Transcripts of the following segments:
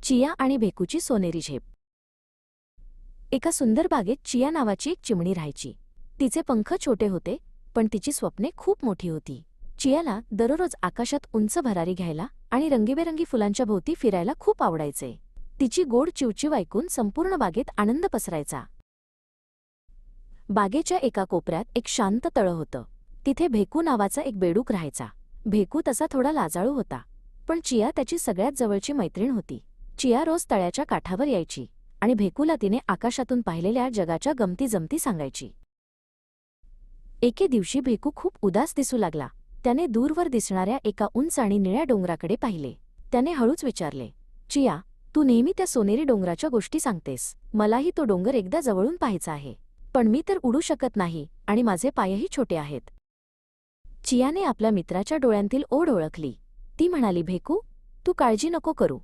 Chia आणि भेकूची सोनेरी झेप. एका सुंदर बागेत चिया नावाची एक चिमणी राहायची. तिचे पंख छोटे होते, पण तिची स्वप्ने खूप मोठी होती. चियाला दररोज आकाशात उंच भरारी घ्यायला आणि रंगीबेरंगी फुलांच्या भोवती फिरायला खूप आवडायचे. तिची गोड चिवचिव ऐकून संपूर्ण बागेत आनंद पसरायचा. बागेच्या एका कोपऱ्यात एक शांत तळं होतं. तिथे भेकू नावाचा एक बेडूक राहायचा. भेकू तसा थोडा लाजाळू होता, पण चिया त्याची सगळ्यात जवळची मैत्रीण होती. चिया रोज तळ्याच्या काठावर यायची आणि भेकूला तिने आकाशातून पाहिलेल्या जगाच्या गमती-जमती सांगायची. एके दिवशी भेकू खूप उदास दिसू लागला. त्याने दूरवर दिसणाऱ्या एका उंच आणि निळ्या डोंगराकडे पाहिले. त्याने हळूच विचारले, चिया, तू नेहमी त्या सोनेरी डोंगराच्या गोष्टी सांगतेस. मलाही तो डोंगर एकदा जवळून पाहायचा आहे, पण मी तर उडू शकत नाही आणि माझे पायही छोटे आहेत. चियाने आपल्या मित्राच्या डोळ्यांतील ओढ ओळखली. ती म्हणाली, भेकू, तू काळजी नको करू.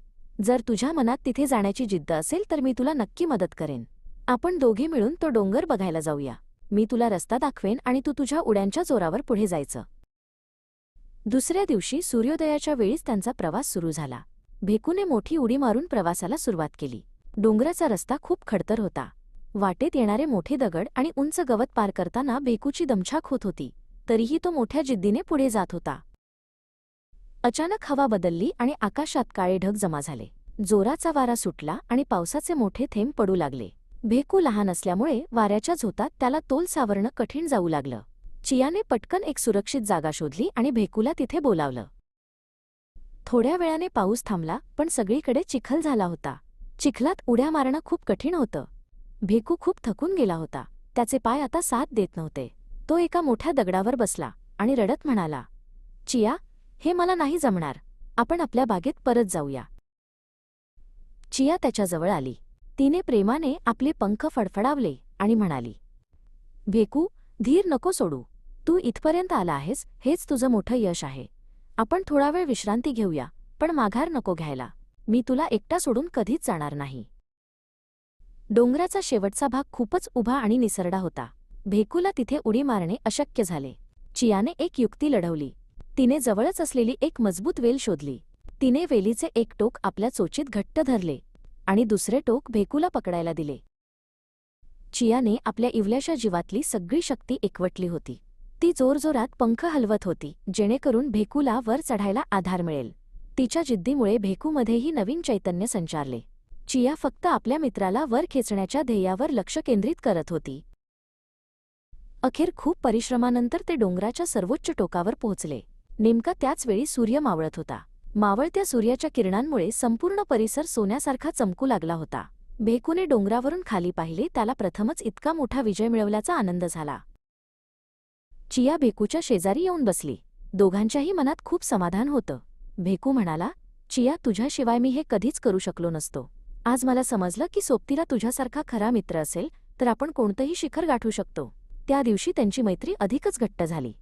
जर तुझ्या मनात तिथे जाण्याची जिद्द असेल तर मी तुला नक्की मदत करेन. आपण दोघे मिळून तो डोंगर बघायला जाऊया. मी तुला रस्ता दाखवेन आणि तू तुझ्या उड्यांच्या जोरावर पुढे जायचं. दुसऱ्या दिवशी सूर्योदयाच्या वेळीच त्यांचा प्रवास सुरू झाला. भेकूने मोठी उडी मारून प्रवासाला सुरुवात केली. डोंगराचा रस्ता खूप खडतर होता. वाटेत येणारे मोठे दगड आणि उंच गवत पार करताना भेकूची दमछाक होत होती, तरीही तो मोठ्या जिद्दीने पुढे जात होता. अचानक हवा बदलली आणि आकाशात काळे ढग जमा झाले. जोराचा वारा सुटला आणि पावसाचे मोठे थेंब पडू लागले. भेकू लहान असल्यामुळे वाऱ्याच्या झोतात त्याला तोल सावरणं कठीण जाऊ लागलं. चियाने पटकन एक सुरक्षित जागा शोधली आणि भेकूला तिथे बोलावलं. थोड्या वेळाने पाऊस थांबला, पण सगळीकडे चिखल झाला होता. चिखलात उड्या मारणं खूप कठीण होतं. भेकू खूप थकून गेला होता. त्याचे पाय आता साथ देत नव्हते. तो एका मोठ्या दगडावर बसला आणि रडत म्हणाला, चिया, हे मला नाही जमणार. आपण आपल्या बागेत परत जाऊया. चिया त्याच्याजवळ आली. तिने प्रेमाने आपले पंख फडफडावले आणि म्हणाली, भेकू, धीर नको सोडू. तू इथपर्यंत आला आहेस, हेच तुझं मोठं यश आहे. आपण थोडा वेळ विश्रांती घेऊया, पण माघार नको घ्यायला. मी तुला एकटा सोडून कधीच जाणार नाही. डोंगराचा शेवटचा भाग खूपच उभा आणि निसरडा होता. भेकूला तिथे उडी मारणे अशक्य झाले. चियाने एक युक्ती लढवली. तिने जवळच असलेली एक मजबूत वेल शोधली. तिने वेलीचे एक टोक आपल्या चोचीत घट्ट धरले आणि दुसरे टोक भेकूला पकडायला दिले. चियाने आपल्या इवल्याशा जीवातली सगळी शक्ती एकवटली होती. ती जोरजोरात पंख हलवत होती, जेणेकरून भेकूला वर चढायला आधार मिळेल. तिच्या जिद्दीमुळे भेकूमध्येही नवीन चैतन्य संचारले. चिया फक्त आपल्या मित्राला वर खेचण्याच्या ध्येयावर लक्ष केंद्रित करत होती. अखेर खूप परिश्रमानंतर ते डोंगराच्या सर्वोच्च टोकावर पोहोचले. नेमका त्याच वेळी सूर्य मावळत होता. मावळत्या सूर्याच्या किरणांमुळे संपूर्ण परिसर सोन्यासारखा चमकू लागला होता. भेकूने डोंगरावरून खाली पाहिले. त्याला प्रथमच इतका मोठा विजय मिळवल्याचा आनंद झाला. चिया भेकूच्या शेजारी येऊन बसली. दोघांच्याही मनात खूप समाधान होतं. भेकू म्हणाला, चिया, तुझ्याशिवाय मी हे कधीच करू शकलो नसतो. आज मला समजलं की सोबतीला तुझ्यासारखा खरा मित्र असेल तर आपण कोणतंही शिखर गाठू शकतो. त्या दिवशी त्यांची मैत्री अधिकच घट्ट झाली.